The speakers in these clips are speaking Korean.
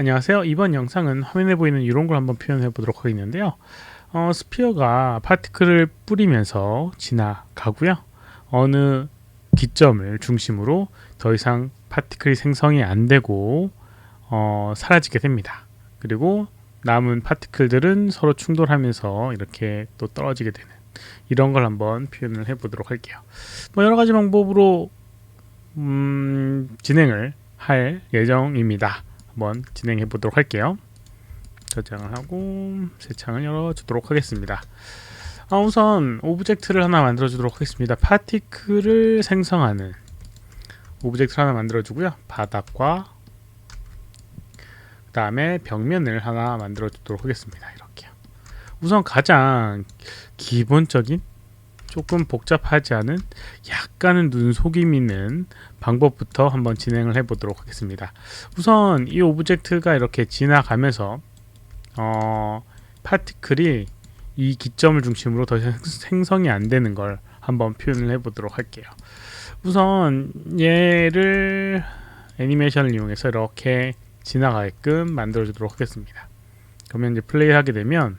안녕하세요. 이번 영상은 화면에 보이는 이런 걸 한번 표현해 보도록 하겠는데요. 스피어가 파티클을 뿌리면서 지나가고요. 어느 기점을 중심으로 더 이상 파티클이 생성이 안 되고 사라지게 됩니다. 그리고 남은 파티클들은 서로 충돌하면서 이렇게 또 떨어지게 되는 이런 걸 한번 표현을 해 보도록 할게요. 여러 가지 방법으로 진행을 할 예정입니다. 한번 진행해 보도록 할게요. 저장을 하고 새 창을 열어주도록 하겠습니다. 우선 오브젝트를 하나 만들어 주도록 하겠습니다. 파티클을 생성하는 오브젝트를 하나 만들어 주고요. 바닥과 그 다음에 벽면을 하나 만들어 주도록 하겠습니다. 이렇게요. 우선 가장 기본적인 조금 복잡하지 않은 약간은 눈속임 있는 방법부터 한번 진행을 해 보도록 하겠습니다. 우선 이 오브젝트가 이렇게 지나가면서 파티클이 이 기점을 중심으로 더 이상 생성이 안 되는 걸 한번 표현을 해 보도록 할게요. 우선 얘를 애니메이션을 이용해서 이렇게 지나가게끔 만들어 주도록 하겠습니다. 그러면 이제 플레이 하게 되면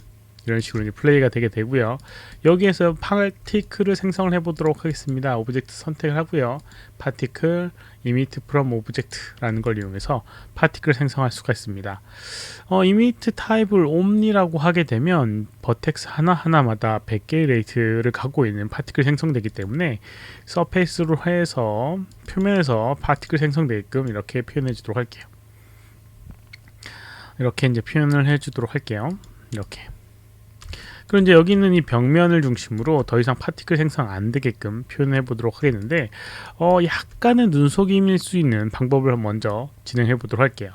이런 식으로 이제 플레이가 되게 되고요. 여기에서 파티클을 생성을 해보도록 하겠습니다. 오브젝트 선택을 하고요. 파티클 emit from object라는 걸 이용해서 파티클을 생성할 수가 있습니다. emit 타입을 omni라고 하게 되면 버텍스 하나하나마다 100개의 레이트를 갖고 있는 파티클 생성되기 때문에 서페이스로 해서 표면에서 파티클 생성되게끔 이렇게 표현해 주도록 할게요. 이렇게 이제 표현을 해 주도록 할게요. 이렇게. 그럼 이제 여기 있는 이 벽면을 중심으로 더 이상 파티클 생성 안 되게끔 표현해 보도록 하겠는데 약간은 눈속임일 수 있는 방법을 먼저 진행해 보도록 할게요.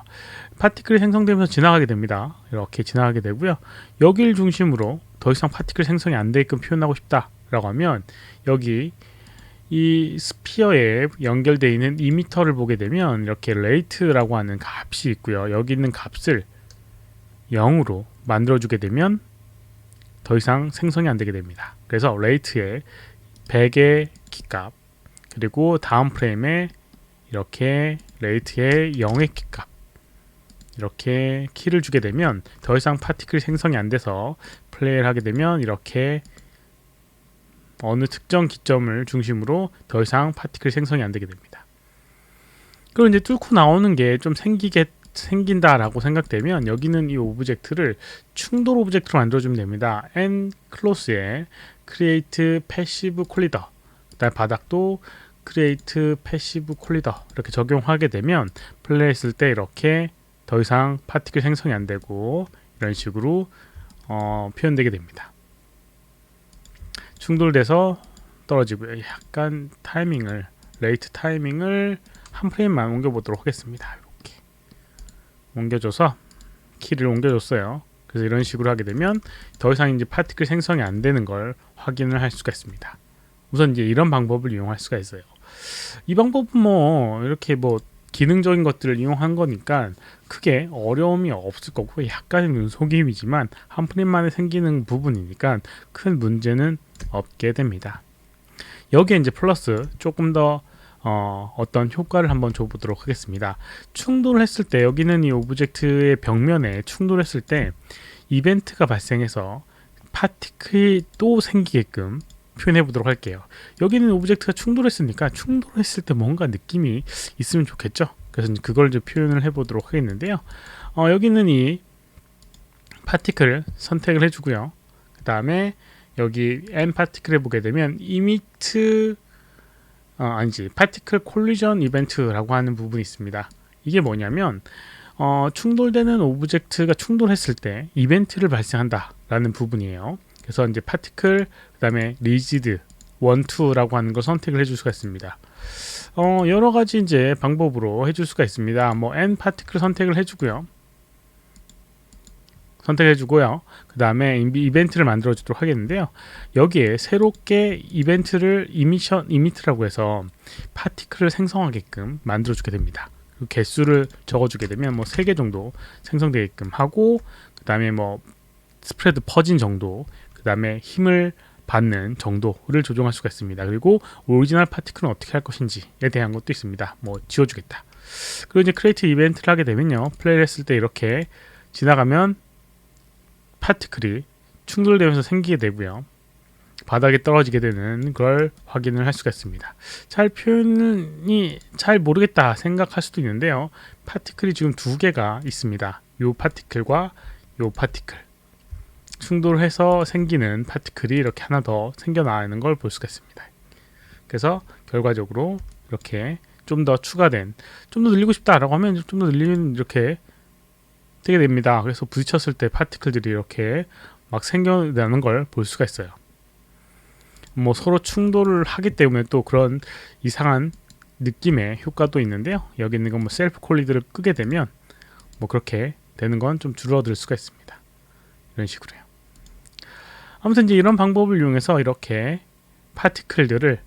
파티클이 생성되면서 지나가게 됩니다. 이렇게 지나가게 되고요. 여기를 중심으로 더 이상 파티클 생성이 안 되게끔 표현하고 싶다 라고 하면 여기 이 스피어에 연결되어 있는 이미터를 보게 되면 이렇게 레이트라고 하는 값이 있고요. 여기 있는 값을 0으로 만들어 주게 되면 더 이상 생성이 안 되게 됩니다. 그래서 레이트에 100의 키값 그리고 다음 프레임에 이렇게 레이트에 0의 키값 이렇게 키를 주게 되면 더 이상 파티클 생성이 안 돼서 플레이를 하게 되면 이렇게 어느 특정 기점을 중심으로 더 이상 파티클 생성이 안 되게 됩니다. 그리고 이제 뚫고 나오는 게 좀 생긴다라고 생각되면 여기는 이 오브젝트를 충돌 오브젝트로 만들어주면 됩니다. enclose에 create passive collider 그다음 바닥도 create passive collider 이렇게 적용하게 되면 플레이했을 때 이렇게 더 이상 파티클 생성이 안 되고 이런 식으로 표현되게 됩니다. 충돌돼서 떨어지고요. 약간 타이밍을 레이트 타이밍을 한 프레임만 옮겨보도록 하겠습니다. 옮겨줘서 키를 옮겨줬어요. 그래서 이런 식으로 하게 되면 더 이상 이제 파티클 생성이 안 되는 걸 확인을 할 수가 있습니다. 우선 이제 이런 방법을 이용할 수가 있어요. 이 방법은 이렇게 기능적인 것들을 이용한 거니까 크게 어려움이 없을 거고 약간의 눈속임이지만 한 프레임만에 생기는 부분이니까 큰 문제는 없게 됩니다. 여기에 이제 플러스 조금 더 어떤 효과를 한번 줘보도록 하겠습니다. 충돌을 했을 때 여기는 이 오브젝트의 벽면에 충돌했을 때 이벤트가 발생해서 파티클이 또 생기게끔 표현해 보도록 할게요. 여기는 오브젝트가 충돌했으니까 충돌했을 때 뭔가 느낌이 있으면 좋겠죠. 그래서 그걸 이제 표현을 해 보도록 하겠는데요. 여기는 이 파티클을 선택을 해주고요. 그 다음에 여기 n 파티클에 보게 되면 emit 파티클 콜리전 이벤트라고 하는 부분이 있습니다. 이게 뭐냐면 충돌되는 오브젝트가 충돌했을 때 이벤트를 발생한다 라는 부분이에요. 그래서 이제 파티클 그 다음에 리지드 1, 2라고 하는 걸 선택을 해줄 수가 있습니다. 여러 가지 이제 방법으로 해줄 수가 있습니다. n 파티클 선택을 해주고요. 그 다음에 이벤트를 만들어 주도록 하겠는데요. 여기에 새롭게 이벤트를 이미트라고 해서 파티클을 생성하게끔 만들어 주게 됩니다. 그 개수를 적어 주게 되면 3개 정도 생성되게끔 하고 그 다음에 스프레드 퍼진 정도 그 다음에 힘을 받는 정도를 조정할 수가 있습니다. 그리고 오리지널 파티클은 어떻게 할 것인지에 대한 것도 있습니다. 지워주겠다. 그리고 이제 크리에이트 이벤트를 하게 되면요, 플레이를 했을 때 이렇게 지나가면 파티클이 충돌되면서 생기게 되고요, 바닥에 떨어지게 되는 걸 확인을 할 수가 있습니다. 잘 표현이 잘 모르겠다 생각할 수도 있는데요, 파티클이 지금 두 개가 있습니다. 요 파티클과 요 파티클, 충돌해서 생기는 파티클이 이렇게 하나 더 생겨나는 걸 볼 수가 있습니다. 그래서 결과적으로 이렇게 좀 더 추가된, 좀 더 늘리고 싶다라고 하면 좀 더 늘리면 이렇게 되게 됩니다. 그래서 부딪혔을 때 파티클들이 이렇게 막 생겨나는 걸 볼 수가 있어요. 뭐 서로 충돌을 하기 때문에 또 그런 이상한 느낌의 효과도 있는데요, 여기 있는 건 뭐 셀프 콜리드를 끄게 되면 뭐 그렇게 되는 건 좀 줄어들 수가 있습니다. 이런 식으로요. 아무튼 이제 이런 방법을 이용해서 이렇게 파티클들을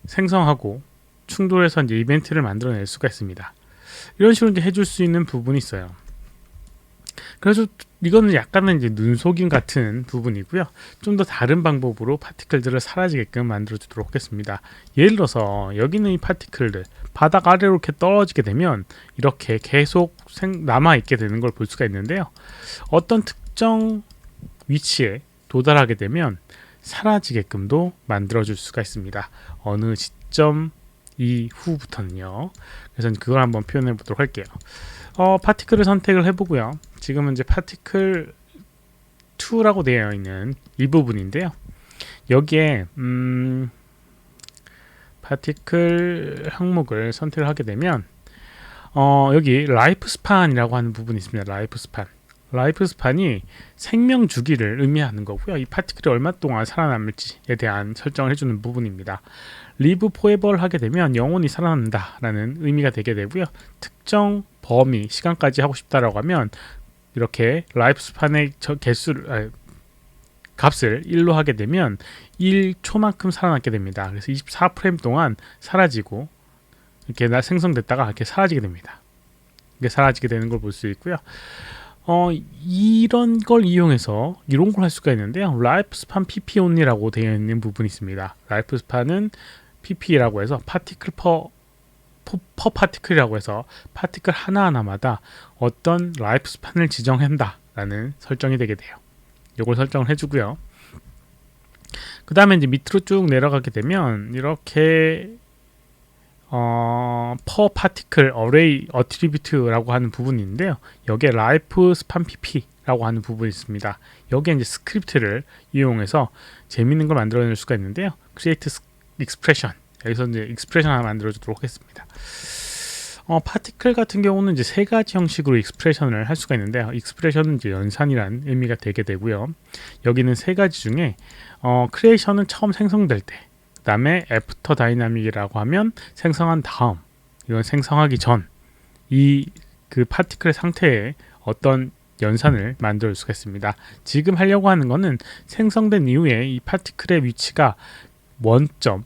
생성하고 충돌해서 이제 이벤트를 만들어낼 수가 있습니다. 이런 식으로 이제 해줄 수 있는 부분이 있어요. 그래서 이거는 약간은 이제 눈속임 같은 부분이고요. 좀 더 다른 방법으로 파티클들을 사라지게끔 만들어 주도록 하겠습니다. 예를 들어서 여기 있는 이 파티클들 바닥 아래로 이렇게 떨어지게 되면 이렇게 계속 남아 있게 되는 걸 볼 수가 있는데요, 어떤 특정 위치에 도달하게 되면 사라지게끔도 만들어 줄 수가 있습니다. 어느 시점 이후부터는요. 그래서 그걸 한번 표현해 보도록 할게요. 파티클을 선택을 해보고요. 지금은 이제 파티클 2라고 되어 있는 이 부분인데요, 여기에 파티클 항목을 선택을 하게 되면 여기 라이프 스판이라고 하는 부분이 있습니다. 라이프 스판이 생명 주기를 의미하는 거고요, 이 파티클이 얼마 동안 살아남을지에 대한 설정을 해주는 부분입니다. 리브 포에버를 하게 되면 영원히 살아난다 라는 의미가 되게 되고요, 특정 범위 시간까지 하고 싶다라고 하면 이렇게 라이프 스판의 값을 1로 하게 되면 1초만큼 살아남게 됩니다. 그래서 24프레임 동안 사라지고 이렇게 생성됐다가 이렇게 사라지게 됩니다. 이게 사라지게 되는 걸 볼 수 있고요. 이런 걸 이용해서 이런 걸 할 수가 있는데요, 라이프 스판 PP only라고 되어 있는 부분이 있습니다. 라이프 스판은 PP라고 해서 파티클 퍼 파티클이라고 해서 파티클 하나하나마다 어떤 라이프 스판을 지정한다 라는 설정이 되게 돼요. 이걸 설정을 해주고요. 그 다음에 이제 밑으로 쭉 내려가게 되면 이렇게 per particle array attribute라고 하는 부분이 있는데요, 여기에 life span pp라고 하는 부분이 있습니다. 여기에 이제 스크립트를 이용해서 재밌는 걸 만들어낼 수가 있는데요, create expression, 여기서 이제 익스프레션 하나 만들어 주도록 하겠습니다. 파티클 같은 경우는 이제 세 가지 형식으로 익스프레션을 할 수가 있는데요, 익스프레션은 이제 연산이란 의미가 되게 되고요, 여기는 세 가지 중에 크리에이션은 처음 생성될 때, 그 다음에 애프터 다이나믹이라고 하면 생성한 다음, 이건 생성하기 전, 그 파티클의 상태에 어떤 연산을 만들 수가 있습니다. 지금 하려고 하는 거는 생성된 이후에 이 파티클의 위치가 원점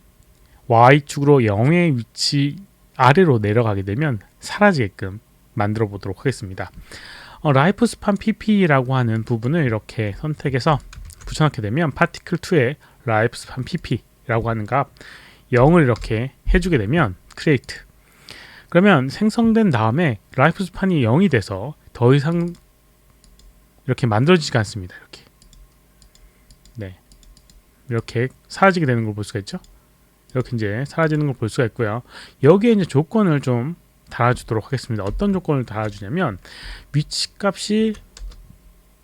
Y축으로 0의 위치 아래로 내려가게 되면 사라지게끔 만들어 보도록 하겠습니다. 라이프 스판 pp라고 하는 부분을 이렇게 선택해서 붙여넣게 되면 파티클 2의 라이프 스판 pp라고 하는 값 0을 이렇게 해주게 되면 create, 그러면 생성된 다음에 라이프 스판이 0이 돼서 더 이상 이렇게 만들어지지가 않습니다. 이렇게 사라지게 되는 걸 볼 수가 있죠. 이렇게 이제 사라지는 걸 볼 수가 있고요. 여기에 이제 조건을 좀 달아주도록 하겠습니다. 어떤 조건을 달아주냐면 위치값이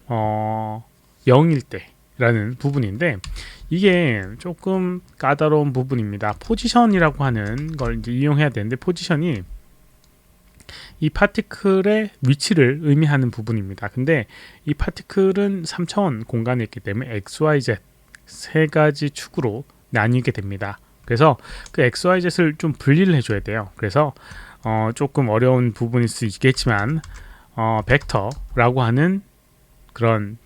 0일 때라는 부분인데, 이게 조금 까다로운 부분입니다. 포지션이라고 하는 걸 이제 이용해야 되는데, 포지션이 이 파티클의 위치를 의미하는 부분입니다. 근데 이 파티클은 3차원 공간에 있기 때문에 XYZ 세 가지 축으로 나뉘게 됩니다. 그래서 그 XYZ를 좀 분리를 해줘야 돼요. 그래서 조금 어려운 부분일 수 있겠지만 벡터라고 하는 그런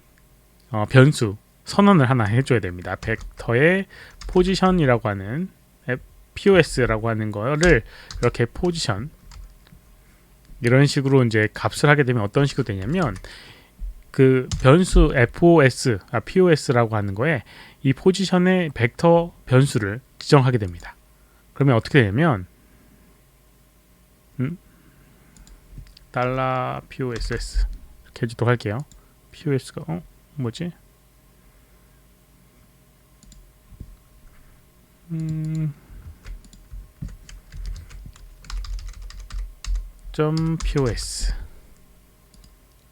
변수 선언을 하나 해줘야 됩니다. 벡터의 포지션이라고 하는 POS라고 하는 거를 이렇게 포지션 이런 식으로 이제 값을 하게 되면 어떤 식으로 되냐면, 그 변수 POS라고 하는 거에 이 포지션의 벡터 변수를 지정하게 됩니다. 그러면 어떻게 되냐면 $POSS 이렇게 해주도록 할게요. POS가 뭐지? .pos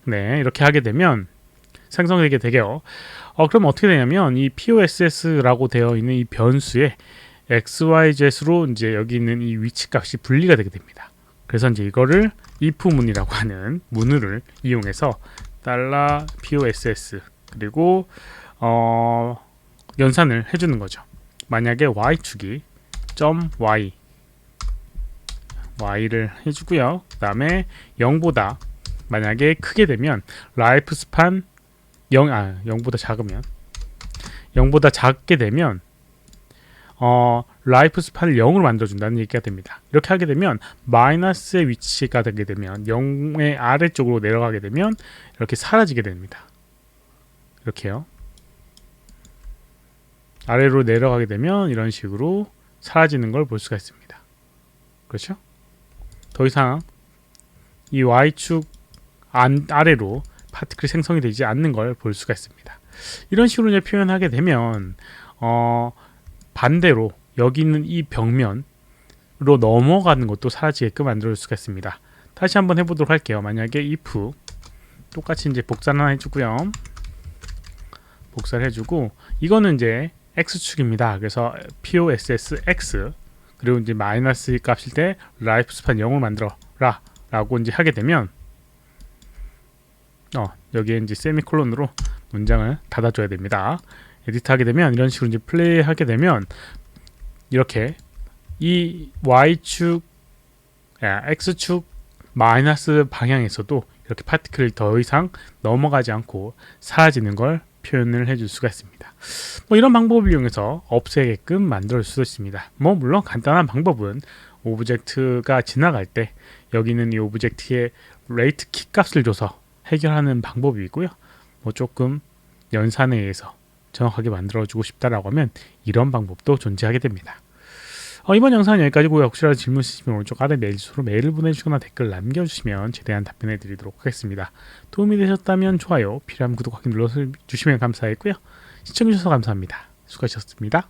네, 이렇게 하게 되면 생성되게 되게요. 그럼 어떻게 되냐면 이 POSS라고 되어 있는 이 변수에 XYZ로 이제 여기 있는 이 위치값이 분리가 되게 됩니다. 그래서 이제 이거를 if 문이라고 하는 문을 이용해서 $POSS 그리고 연산을 해주는 거죠. 만약에 y축이 .y를 해주고요. 그 다음에 0보다 만약에 크게 되면 라이프 스판 0보다 작으면 0보다 작게 되면 라이프 스판을 0으로 만들어준다는 얘기가 됩니다. 이렇게 하게 되면 마이너스의 위치가 되게 되면 0의 아래쪽으로 내려가게 되면 이렇게 사라지게 됩니다. 이렇게요. 아래로 내려가게 되면 이런 식으로 사라지는 걸 볼 수가 있습니다. 그렇죠? 더 이상 이 y축 아래로 파티클이 생성이 되지 않는 걸 볼 수가 있습니다. 이런 식으로 이제 표현하게 되면 반대로 여기 있는 이 벽면으로 넘어가는 것도 사라지게끔 만들 수가 있습니다. 다시 한번 해보도록 할게요. 만약에 if 똑같이 이제 복사를 하나 해주고요. 복사를 해주고 이거는 이제 x축입니다. 그래서 POSSX 그리고 이제 마이너스 값일 때 라이프 스판 0을 만들어라 라고 이제 하게 되면 여기에 이제 세미콜론으로 문장을 닫아줘야 됩니다. 에디트 하게 되면 이런 식으로 이제 플레이 하게 되면 이렇게 이 y축 x축 마이너스 방향에서도 이렇게 파티클이 더 이상 넘어가지 않고 사라지는 걸 표현을 해줄 수가 있습니다. 이런 방법을 이용해서 없애게끔 만들 수도 있습니다. 물론 간단한 방법은 오브젝트가 지나갈 때 여기 있는 이 오브젝트의 레이트 키 값을 줘서 해결하는 방법이고요. 조금 연산에 의해서 정확하게 만들어주고 싶다라고 하면 이런 방법도 존재하게 됩니다. 이번 영상은 여기까지고요. 혹시라도 질문 있으시면 오른쪽 아래 메일 주소로 메일을 보내주시거나 댓글 남겨주시면 최대한 답변해 드리도록 하겠습니다. 도움이 되셨다면 좋아요, 필요하면 구독, 확인 눌러주시면 감사하겠고요. 시청해주셔서 감사합니다. 수고하셨습니다.